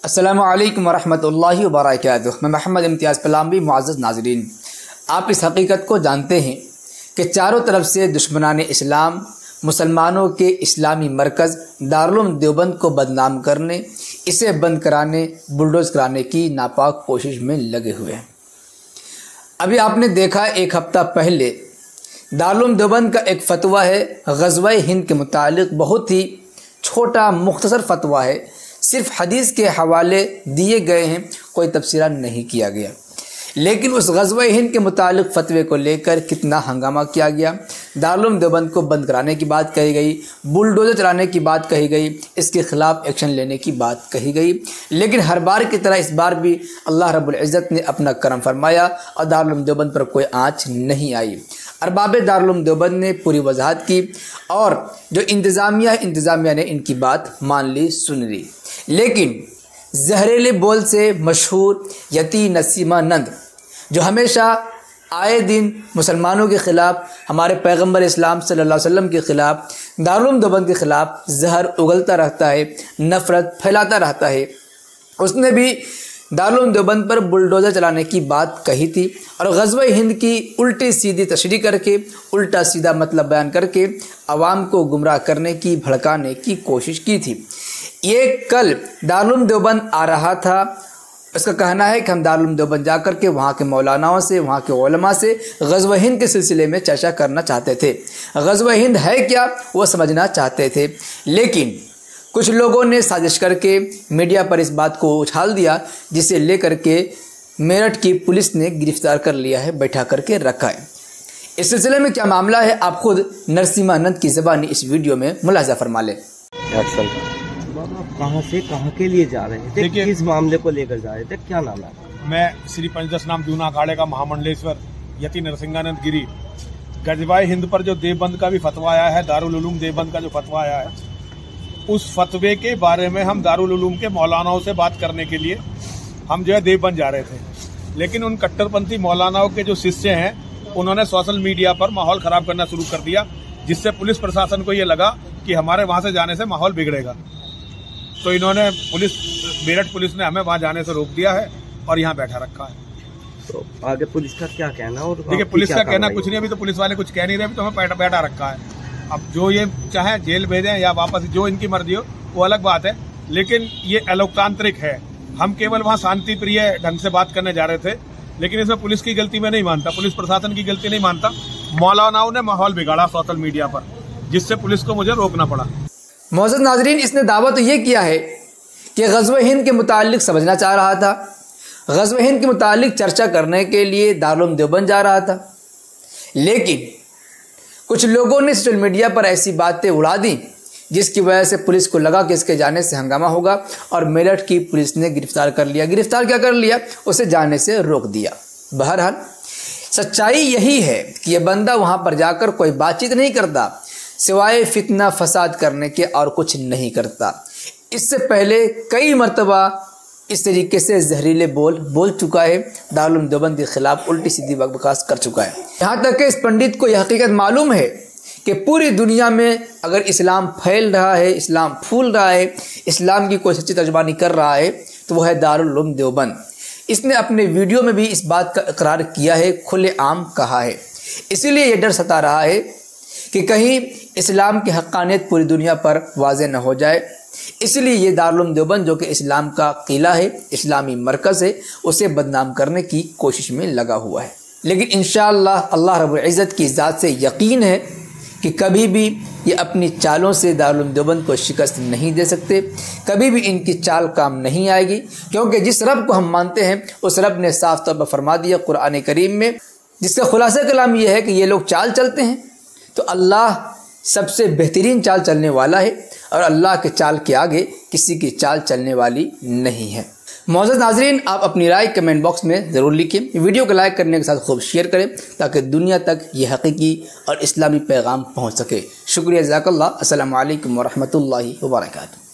अस्सलामु अलैकुम वरहमतुल्लाहि वबरकातुहू। मैं मोहम्मद इम्तियाज़ पलामवी। मुअज़्ज़ज़ नाज़रीन, आप इस हकीकत को जानते हैं कि चारों तरफ से दुश्मनान इस्लाम मुसलमानों के इस्लामी मरकज़ दारुल उलूम देवबंद को बदनाम करने, इसे बंद कराने, बुलडोज़ कराने की नापाक कोशिश में लगे हुए हैं। अभी आपने देखा एक हफ़्ता पहले दारुल उलूम देवबंद का एक फ़तवा है ग़ज़वा-ए हिंद के मुतालिक। बहुत ही छोटा मुख्तसर फ़तवा है, सिर्फ हदीस के हवाले दिए गए हैं, कोई तफसीरा नहीं किया गया। लेकिन उस ग़ज़वा-ए हिंद के मुतालिक फ़तवे को लेकर कितना हंगामा किया गया। दारुल उलूम देवबंद को बंद कराने की बात कही गई, बुलडोज़र चलाने की बात कही गई, इसके ख़िलाफ़ एक्शन लेने की बात कही गई। लेकिन हर बार की तरह इस बार भी अल्लाह रब्बुल इज़्ज़त ने अपना करम फरमाया और दारुल उलूम देवबंद पर कोई आँच नहीं आई। अरबाब दारुल उलूम देवबंद ने पूरी वजाहत की और जो इंतज़ामिया ने इनकी बात मान ली, सुन ली। लेकिन जहरीले बोल से मशहूर यती नसीमा नंद, जो हमेशा आए दिन मुसलमानों के ख़िलाफ़, हमारे पैगम्बर इस्लाम सल्लल्लाहु अलैहि वसल्लम के ख़िलाफ़, दारुल उलूम देवबंद के ख़िलाफ़ जहर उगलता रहता है, नफ़रत फैलाता रहता है, उसने भी दारुल उलूम देवबंद पर बुलडोज़र चलाने की बात कही थी और ग़ज़वा-ए हिंद की उल्टी सीधी तशरीह करके, उल्टा सीधा मतलब बयान करके अवाम को गुमराह करने की, भड़काने की कोशिश की थी। ये कल दारुल उलूम देवबंद आ रहा था, उसका कहना है कि हम दारुल उलूम देवबंद जा कर के वहाँ के मौलानाओं से, वहाँ के उलमा से ग़ज़वा-ए हिंद के सिलसिले में चर्चा करना चाहते थे। ग़ज़वा-ए हिंद है क्या वो समझना चाहते थे। लेकिन कुछ लोगों ने साजिश करके मीडिया पर इस बात को उछाल दिया, जिसे लेकर के मेरठ की पुलिस ने गिरफ्तार कर लिया है, बैठा करके रखा है। इस सिलसिले में क्या मामला है, आप खुद नरसिम्हा नंद की ज़बानी इस वीडियो में मुलाहिज़ा फरमा लें। कहाँ से कहाँ के लिए जा रहे थे, किस मामले को लेकर जा रहे थे, क्या नाम है? मैं श्री पंचदश नाम जूना अखाड़े का महामंडलेश्वर यति नरसिंहानंद गिरी। ग़ज़वा-ए हिंद पर जो देवबंद का भी फतवा आया है, दारुल उलूम देवबंद का जो फतवा आया है, उस फतवे के बारे में हम दारुल उलूम के मौलानाओं से बात करने के लिए हम जो है देवबंद जा रहे थे। लेकिन उन कट्टरपंथी मौलानाओं के जो शिष्य हैं, उन्होंने सोशल मीडिया पर माहौल ख़राब करना शुरू कर दिया, जिससे पुलिस प्रशासन को ये लगा कि हमारे वहाँ से जाने से माहौल बिगड़ेगा। तो इन्होंने मेरठ पुलिस ने हमें वहाँ जाने से रोक दिया है और यहाँ बैठा रखा है। तो आगे पुलिस का क्या कहना? और देखिए, पुलिस का कहना कुछ नहीं, अभी तो पुलिस वाले कुछ कह नहीं रहे, अभी तो हमें बैठा रखा है। अब जो ये चाहे जेल भेजें या वापस, जो इनकी मर्जी हो वो अलग बात है। लेकिन ये अलोकतांत्रिक है, हम केवल वहाँ शांति प्रिय ढंग से बात करने जा रहे थे। लेकिन इसमें पुलिस की गलती मैं नहीं मानता, पुलिस प्रशासन की गलती नहीं मानता। मौलानाओं ने माहौल बिगाड़ा सोशल मीडिया पर, जिससे पुलिस को मुझे रोकना पड़ा। मुअज़्ज़ज़ नाज़रीन, इसने दावा तो ये किया है कि ग़ज़वा-ए हिंद के मुतालिक समझना चाह रहा था, ग़ज़वा-ए हिंद के मुतालिक चर्चा करने के लिए दारुल उलूम देवबंद जा रहा था। लेकिन कुछ लोगों ने सोशल मीडिया पर ऐसी बातें उड़ा दी, जिसकी वजह से पुलिस को लगा कि इसके जाने से हंगामा होगा और मेरठ की पुलिस ने गिरफ्तार कर लिया। गिरफ्तार क्या कर लिया, उसे जाने से रोक दिया। बहरहाल सच्चाई यही है कि यह बंदा वहाँ पर जाकर कोई बातचीत नहीं करता, सिवाय फितना फसाद करने के और कुछ नहीं करता। इससे पहले कई मरतबा इस तरीके से जहरीले बोल चुका है, दारुल उलूम देवबंद के खिलाफ उल्टी सीधी बकवास कर चुका है। यहाँ तक कि इस पंडित को यह हकीकत मालूम है कि पूरी दुनिया में अगर इस्लाम फैल रहा है, इस्लाम फूल रहा है, इस्लाम की कोई सच्ची तर्जुमानी कर रहा है, तो वह है दारुल उलूम देवबंद। इसने अपने वीडियो में भी इस बात का इकरार किया है, खुलेआम कहा है। इसीलिए यह डर सता रहा है कि कहीं इस्लाम की हक़ानियत पूरी दुनिया पर वाज़ेह न हो जाए। इसलिए ये दारुल उलूम देवबंद, जो कि इस्लाम का किला है, इस्लामी मरकज़ है, उसे बदनाम करने की कोशिश में लगा हुआ है। लेकिन इंशाअल्लाह अल्लाह रब्बुल इज़्ज़त की ज़ात से यकीन है कि कभी भी ये अपनी चालों से दारुल उलूम देवबंद को शिकस्त नहीं दे सकते, कभी भी इनकी चाल काम नहीं आएगी, क्योंकि जिस रब को हम मानते हैं उस रब ने साफ तौर पर फरमा दिया कुरान करीम में, जिसका खुलासा कलाम यह है कि ये लोग चाल चलते हैं तो अल्लाह सबसे बेहतरीन चाल चलने वाला है और अल्लाह के चाल के आगे किसी की चाल चलने वाली नहीं है। मुअज़्ज़ज़ नाज़रीन, आप अपनी राय कमेंट बॉक्स में ज़रूर लिखें, वीडियो को लाइक करने के साथ खूब शेयर करें ताकि दुनिया तक ये हकीकी और इस्लामी पैगाम पहुँच सके। शुक्रिया, जज़ाकल्लाह। अस्सलामु अलैकुम वरहमतुल्लाहि वबरकातुहू।